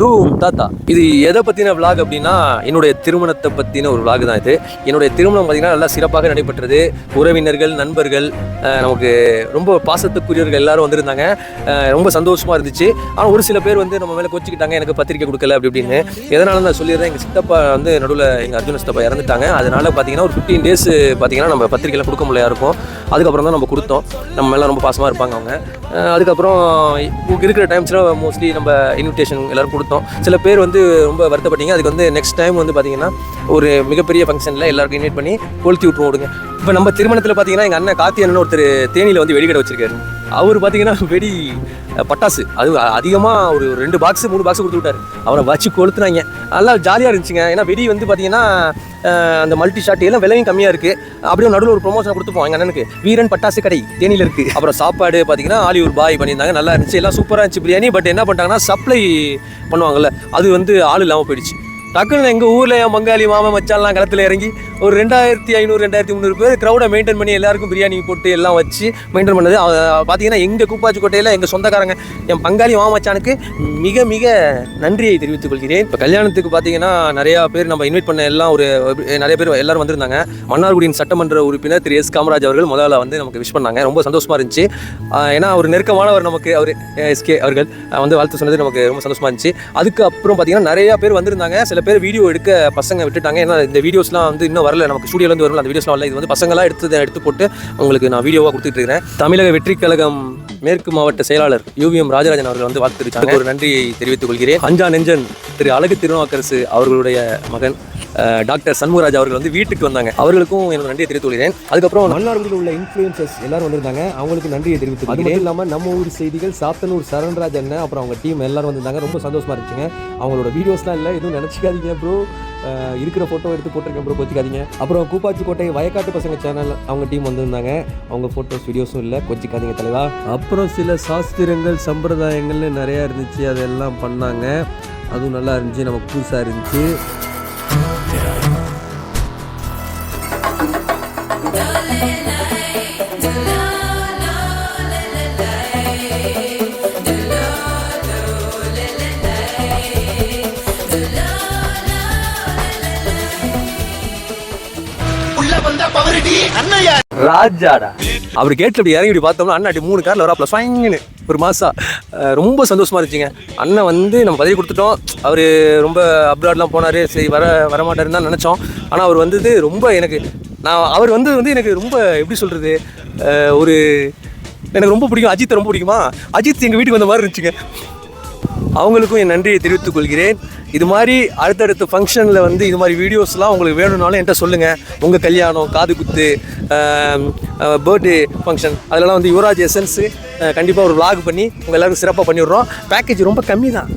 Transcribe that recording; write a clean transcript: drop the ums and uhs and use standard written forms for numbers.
தூம் தாத்தா. இது எதை பற்றின விளாக் அப்படின்னா என்னுடைய திருமணத்தை பற்றின ஒரு விளாக் தான் இது. என்னுடைய திருமணம் பார்த்திங்கன்னா நல்லா சிறப்பாக நடைபெற்றது. உறவினர்கள், நண்பர்கள், நமக்கு ரொம்ப பாசத்துக்குரியவர்கள் எல்லாரும் வந்திருந்தாங்க. ரொம்ப சந்தோஷமாக இருந்துச்சு. ஆனால் ஒரு சில பேர் வந்து நம்ம மேலே கோச்சிக்கிட்டாங்க, எனக்கு பத்திரிக்கை கொடுக்கல அப்படி இப்படின்னு. எதனால நான் சொல்லிடுறேன், எங்கள் சித்தப்பா வந்து நடுவில் எங்கள் அர்ஜுன சித்தப்பா இறந்துட்டாங்க. அதனால் பார்த்தீங்கன்னா ஒரு 15 days பார்த்தீங்கன்னா நம்ம பத்திரிக்கைலாம் கொடுக்க முடியா இருக்கும். அதுக்கப்புறம் தான் நம்ம கொடுத்தோம். நம்ம மேலே ரொம்ப பாசமாக இருப்பாங்க அவங்க. அதுக்கப்புறம் இருக்கிற டைம்ஸில் மோஸ்ட்லி நம்ம இன்விடேஷன் எல்லோரும் கொடுத்தோம். சில பேர் வந்து ரொம்ப வருத்தப்பட்டீங்க. அதுக்கு வந்து நெக்ஸ்ட் டைம் வந்து பார்த்தீங்கன்னா ஒரு மிகப்பெரிய ஃபங்க்ஷனில் எல்லாருக்கும் இன்வைட் பண்ணி கொளுத்தி விட்டுருவோம் விடுங்க. இப்போ நம்ம திருமணத்தில் பார்த்தீங்கன்னா எங்கள் அண்ணன் கார்த்தி அண்ணன் ஒருத்தர் தேனியில் வந்து வெடிக்கடை வச்சிருக்காரு. அவர் பார்த்தீங்கன்னா வெடி பட்டாசு அது அதிகமாக ஒரு 2 பாக்ஸ் 3 பாக்ஸ் கொடுத்து விட்டார். அவரை வச்சு கொளுத்துனாங்க. நல்லா ஜாலியாக இருந்துச்சுங்க. ஏன்னா வெடி வந்து பார்த்தீங்கன்னா அந்த மல்டி ஷாட் எல்லாம் விலையும் கம்மியாக இருக்குது. அப்படியே நடுவில் ஒரு ப்ரொமோஷன் கொடுத்துப்போம் எங்கள் அண்ணனுக்கு. வீரன் பட்டாசு கடை தேனியில் இருக்குது. அப்புறம் சாப்பாடு பார்த்தீங்கன்னா ஆலியூர் பாய் பண்ணியிருந்தாங்க. நல்லா இருந்துச்சு, எல்லாம் சூப்பராக இருந்துச்சு பிரியாணி. பட் என்ன பண்ணிட்டாங்கன்னா சப்ளை பண்ணுவாங்கல்ல, அது வந்து ஆள் இல்லாமல் போயிடுச்சு. டக்குன்னு எங்கள் ஊரில் என் பங்காளி மாமன் மச்சான்லாம் களத்தில் இறங்கி ஒரு 2500 2300 பேர் க்ரௌடை மெயின்டைன் பண்ணி எல்லாருக்கும் பிரியாணி போட்டு எல்லாம் வச்சு மெயின்டைன் பண்ணது. பார்த்தீங்கன்னா எங்கள் கூப்பாச்சிக்கோட்டையில் எங்கள் சொந்தக்காரங்க என் பங்காளி மாமன் மச்சானுக்கு மிக மிக நன்றியை தெரிவித்துக் கொள்கிறேன். இப்போ கல்யாணத்துக்கு பார்த்தீங்கன்னா நிறையா பேர் நம்ம இன்வைட் பண்ண எல்லாம் நிறைய பேர் எல்லோரும் வந்திருந்தாங்க. மன்னார்குடியின் சட்டமன்ற உறுப்பினர் திரு எஸ் காமராஜ் அவர்கள் முதல்ல வந்து நமக்கு விஷ் பண்ணாங்க. ரொம்ப சந்தோஷமாக இருந்துச்சு. ஏன்னா ஒரு நெருக்கமானவர் நமக்கு, அவர் எஸ்கே அவர்கள் வந்து வாழ்த்து சொன்னது நமக்கு ரொம்ப சந்தோஷமாக இருந்துச்சு. அதுக்கப்புறம் பார்த்தீங்கன்னா நிறையா பேர் வந்திருந்தாங்க. சில பேர் வீடியோ எடுக்க பசங்க விட்டுட்டாங்க. ஏன்னா இந்த வீடியோஸ்லாம் வந்து இன்னும் வரல, நமக்கு ஸ்டூடியோலேருந்து வரல, அந்த வீடியோஸ்லாம் வரல. இது வந்து பசங்களாம் எடுத்து போட்டு உங்களுக்கு நான் வீடியோவாக கொடுத்துட்டு இருக்கிறேன். தமிழக வெற்றி கழகம் மேற்கு மாவட்ட செயலாளர் யூவிஎம் ராஜராஜன் அவர்கள் வந்து வாழ்த்து தெரிவித்தாங்க. ஒரு நன்றியை தெரிவித்துக் கொள்கிறேன். அஞ்சா நெஞ்சன் திரு அழகு திருநாவுக்கரசு அவர்களுடைய மகன் டாக்டர் சண்முகராஜ் அவர்கள் வந்து வீட்டுக்கு வந்தாங்க. அவர்களுக்கும் எனக்கு நன்றியை தெரிவித்துக் கொள்கிறேன். அதுக்கப்புறம் மன்னார்குடியில் உள்ள இன்ஃப்ளூயன்சர்ஸ் எல்லாரும் வந்திருந்தாங்க. அவங்களுக்கு நன்றியை தெரிவித்துக் கொள்கிறேன். அது மட்டும் இல்லாமல் நம்ம ஊர் செய்திகள் சாத்தனூர் சரண்ராஜ் அண்ணன் அப்புறம் அவங்க டீம் எல்லாரும் வந்திருந்தாங்க. ரொம்ப சந்தோஷமா இருந்துச்சுங்க. அவங்களோட வீடியோஸ்லாம் இல்லை, எதுவும் நினச்சிக்காதீங்க ப்ரோ. இருக்கிற ஃபோட்டோ எடுத்து போட்டிருக்கேன் ப்ரோ, கொச்சிக்காதீங்க. அப்புறம் கூப்பாச்சிக்கோட்டை வயக்காட்டு பசங்க சேனல் அவங்க டீம் வந்திருந்தாங்க. அவங்க ஃபோட்டோஸ் வீடியோஸும் இல்லை, கொச்சிக்காதீங்க தலைவா. அப்புறம் சில சாஸ்திரங்கள் சம்பிரதாயங்கள்னு நிறையா இருந்துச்சு, அதெல்லாம் பண்ணாங்க. அதுவும் நல்லா இருந்துச்சு, நமக்கு புதுசாக இருந்துச்சு. ராஜாடா அவர் கேட்டு அப்படி இறங்கி பார்த்தோம்னா அண்ணா 3 காரில் வராப்ல ஸ்வாங்கின்னு ஒரு மாதம் ரொம்ப சந்தோஷமா இருந்துச்சுங்க. அண்ணன் வந்து நம்ம பதவி கொடுத்துட்டோம். அவர் ரொம்ப அப்ராட்லாம் போனார், சரி வரமாட்டாருன்னு தான் நினச்சோம். ஆனால் அவர் வந்தது ரொம்ப அவர் வந்து எனக்கு ரொம்ப எப்படி சொல்கிறது, எனக்கு ரொம்ப பிடிக்கும். அஜித்தை ரொம்ப பிடிக்குமா, அஜித் எங்கள் வீட்டுக்கு வந்த மாதிரி இருந்துச்சுங்க. அவங்களுக்கும் என் நன்றியை தெரிவித்துக் கொள்கிறேன். இது மாதிரி அடுத்தடுத்த ஃபங்க்ஷனில் வந்து இது மாதிரி வீடியோஸ்லாம் உங்களுக்கு வேணும்னாலும் என்கிட்ட சொல்லுங்கள். உங்கள் கல்யாணம், காது குத்து, பர்த்டே ஃபங்க்ஷன், அதெல்லாம் வந்து யுவராஜ் எசன்ஸு கண்டிப்பாக ஒரு vlog பண்ணி உங்கள் எல்லாருக்கும் சிறப்பாக பண்ணிவிட்றோம். பேக்கேஜ் ரொம்ப கம்மி தான்.